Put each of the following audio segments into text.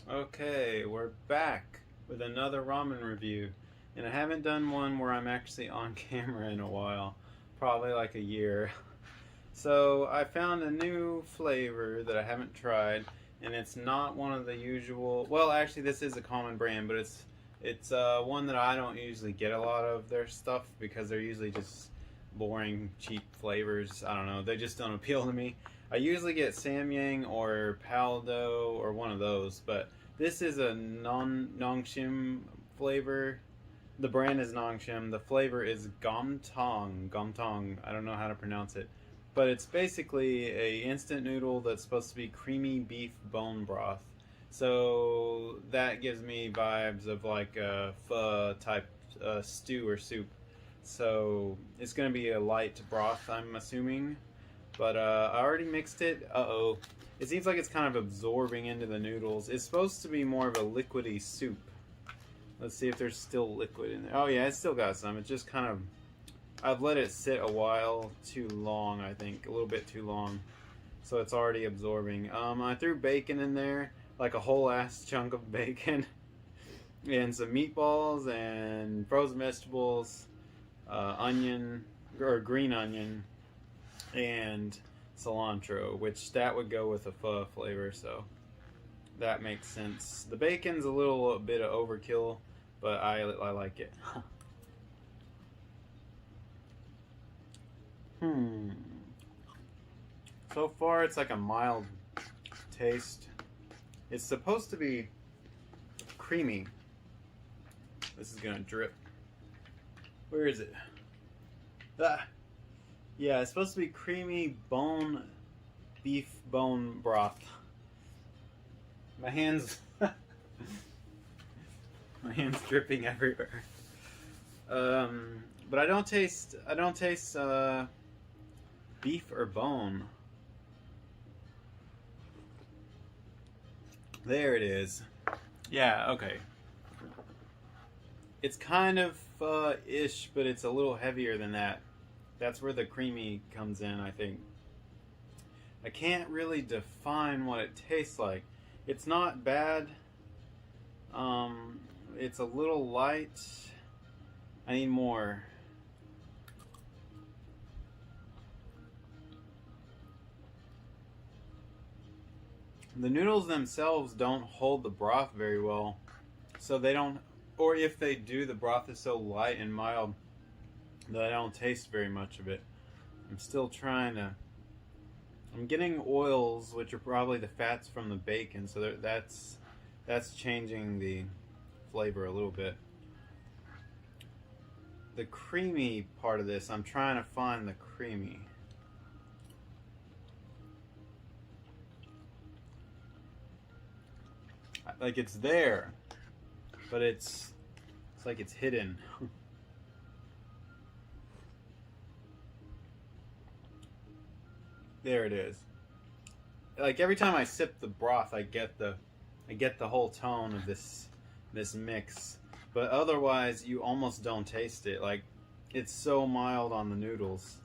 Okay, we're back with another ramen review. And I haven't done one where I'm actually on camera in a while, probably like a year. So I found a new flavor that I haven't tried, and it's not one of the usual. Well, actually, this is a common brand, but it's one that I don't usually get a lot of their stuff because they're usually just boring, cheap flavors. I don't know. They just don't appeal to me. I usually get Samyang or Paldo or one of those, but this is a Nongshim flavor. The brand is Nongshim. The flavor is Gomtang. Gomtang. I don't know how to pronounce it, but it's basically a instant noodle that's supposed to be creamy beef bone broth. So that gives me vibes of like a pho type stew or soup. So it's gonna be a light broth, I'm assuming. But I already mixed it. Uh-oh. It seems like it's kind of absorbing into the noodles. It's supposed to be more of a liquidy soup. Let's see if there's still liquid in there. Oh yeah, it's still got some. It's just kind of... I've let it sit a while too long, I think. A little bit too long. So it's already absorbing. I threw bacon in there. Like a whole ass chunk of bacon. And some meatballs and frozen vegetables. Onion, or green onion. And cilantro, which that would go with a pho flavor, so that makes sense. The bacon's a little bit of overkill, but I like it. So far, it's like a mild taste. It's supposed to be creamy. This is gonna drip. Where is it? Ah. Yeah, it's supposed to be creamy beef bone broth. My hands, my hands dripping everywhere. But I don't taste beef or bone. There it is. Yeah, okay. It's kind of ish, but it's a little heavier than that. That's where the creamy comes in, I think. I can't really define what it tastes like. It's not bad. It's a little light. I need more. The noodles themselves don't hold the broth very well. So they don't, or if they do, the broth is so light and mild that I don't taste very much of it. I'm still trying to... I'm getting oils, which are probably the fats from the bacon, so that's changing the flavor a little bit. The creamy part of this, I'm trying to find the creamy. Like it's there, but it's like it's hidden. There it is. Like every time I sip the broth, I get the whole tone of this mix. But otherwise, you almost don't taste it. Like it's so mild on the noodles,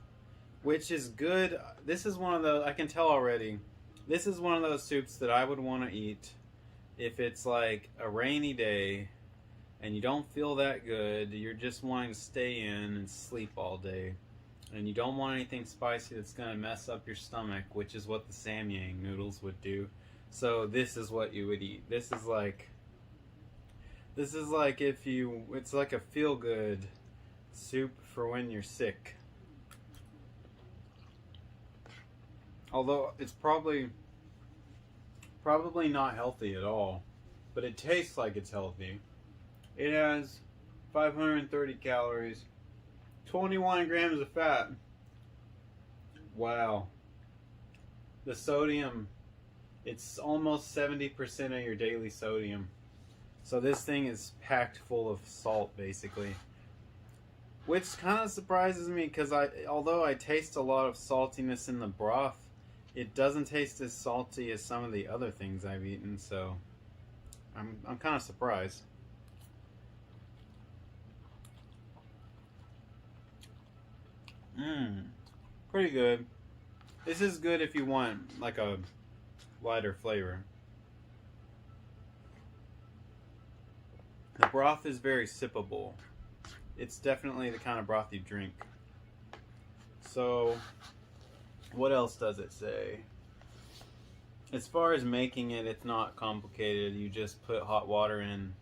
which is good. This is one of those, I can tell already. This is one of those soups that I would want to eat if it's like a rainy day and you don't feel that good. You're just wanting to stay in and sleep all day. And you don't want anything spicy that's going to mess up your stomach, which is what the Samyang noodles would do. So this is what you would eat. This is like if you, it's like a feel-good soup for when you're sick. Although it's probably not healthy at all, but it tastes like it's healthy. It has 530 calories. 21 grams of fat. Wow. The sodium, it's almost 70% of your daily sodium. So this thing is packed full of salt, basically. Which kind of surprises me because although I taste a lot of saltiness in the broth, it doesn't taste as salty as some of the other things I've eaten, so I'm kind of surprised. Pretty good. This is good if you want like a lighter flavor. The broth is very sippable. It's definitely the kind of broth you drink. So, what else does it say? As far as making it, it's not complicated. You just put hot water in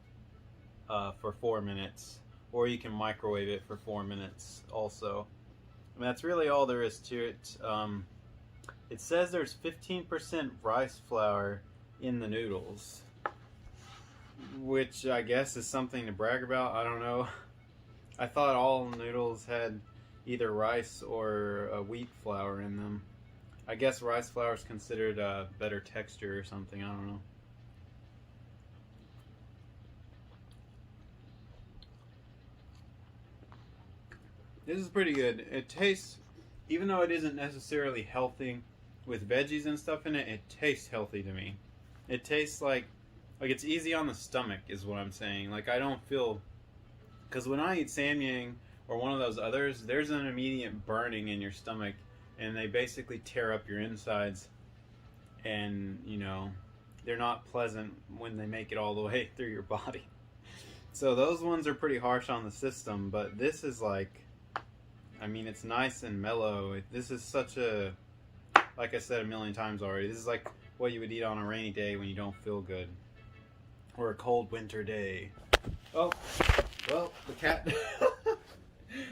for 4 minutes, or you can microwave it for 4 minutes also. I mean, that's really all there is to it. It says there's 15% rice flour in the noodles, which I guess is something to brag about. I don't know. I thought all noodles had either rice or wheat flour in them. I guess rice flour is considered a better texture or something. I don't know. This is pretty good. It tastes, even though it isn't necessarily healthy with veggies and stuff in it, it tastes healthy to me. It tastes like it's easy on the stomach is what I'm saying. Like I don't feel, because when I eat samyang or one of those others, there's an immediate burning in your stomach, and they basically tear up your insides, and you know, they're not pleasant when they make it all the way through your body. So those ones are pretty harsh on the system, but this is like, I mean, it's nice and mellow. This is such a, like I said a million times already, this is like what you would eat on a rainy day when you don't feel good, or a cold winter day. Oh, well, the cat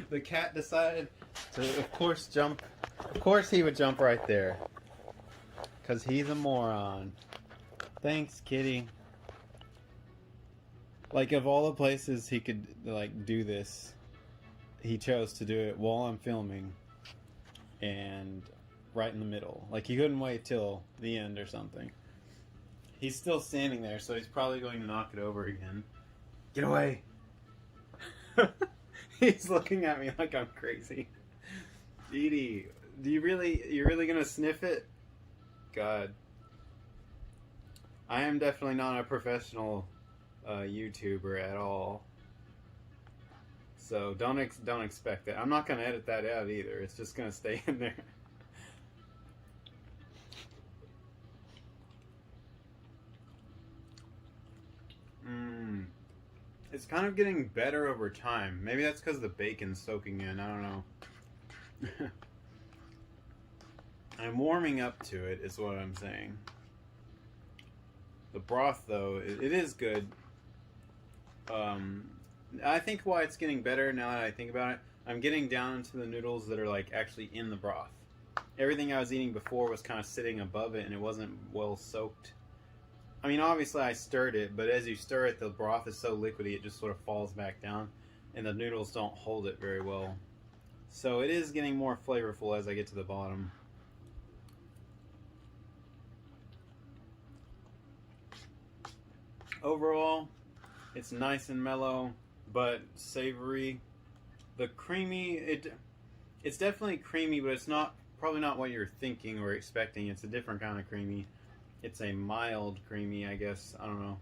the cat decided to, of course, jump. Of course he would jump right there, because he's a moron. Thanks, kitty. Like, of all the places he could, like, do this, he chose to do it while I'm filming, and right in the middle. Like, he couldn't wait till the end or something. He's still standing there, so he's probably going to knock it over again. Get away! He's looking at me like I'm crazy. Edie, you're really gonna sniff it? God. I am definitely not a professional YouTuber at all. So don't expect that. I'm not gonna edit that out either. It's just gonna stay in there. It's kind of getting better over time. Maybe that's because the bacon's soaking in. I don't know. I'm warming up to it, is what I'm saying. The broth, though, it is good. I think why it's getting better now that I think about it, I'm getting down to the noodles that are like actually in the broth. Everything I was eating before was kind of sitting above it, and it wasn't well soaked. I mean, obviously I stirred it, but as you stir it, the broth is so liquidy, it just sort of falls back down, and the noodles don't hold it very well. So it is getting more flavorful as I get to the bottom. Overall, it's nice and mellow, but savory. The creamy, it's definitely creamy, but it's probably not what you're thinking or expecting. It's a different kind of creamy. It's a mild creamy, I guess. I don't know.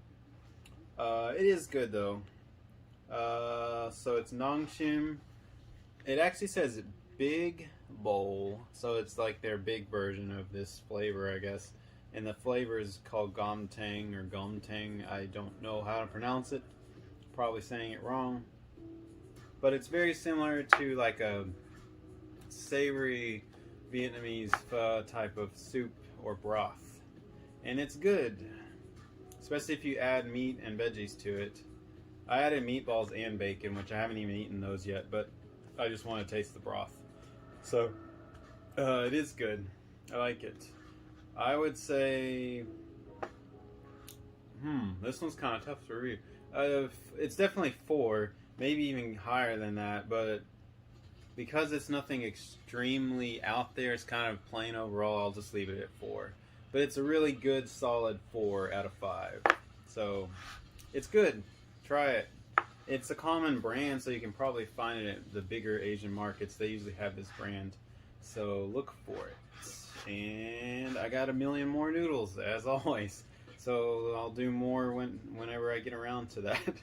It is good though. So it's Nongshim. It actually says big bowl, so it's like their big version of this flavor, I guess. And the flavor is called Gomtang or Gomtang. I don't know how to pronounce it. Probably saying it wrong. But it's very similar to like a savory Vietnamese pho type of soup or broth. And it's good, especially if you add meat and veggies to it. I added meatballs and bacon, which I haven't even eaten those yet, but I just want to taste the broth. So, it is good. I like it. I would say, this one's kind of tough to read. It's definitely 4, maybe even higher than that, but because it's nothing extremely out there, it's kind of plain overall, I'll just leave it at 4. But it's a really good, solid 4 out of 5. So, it's good. Try it. It's a common brand, so you can probably find it at the bigger Asian markets. They usually have this brand. So, look for it. And I got a million more noodles, as always. So, I'll do more whenever I get around to that.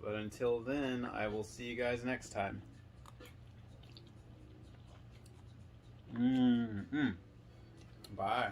But until then, I will see you guys next time. Bye.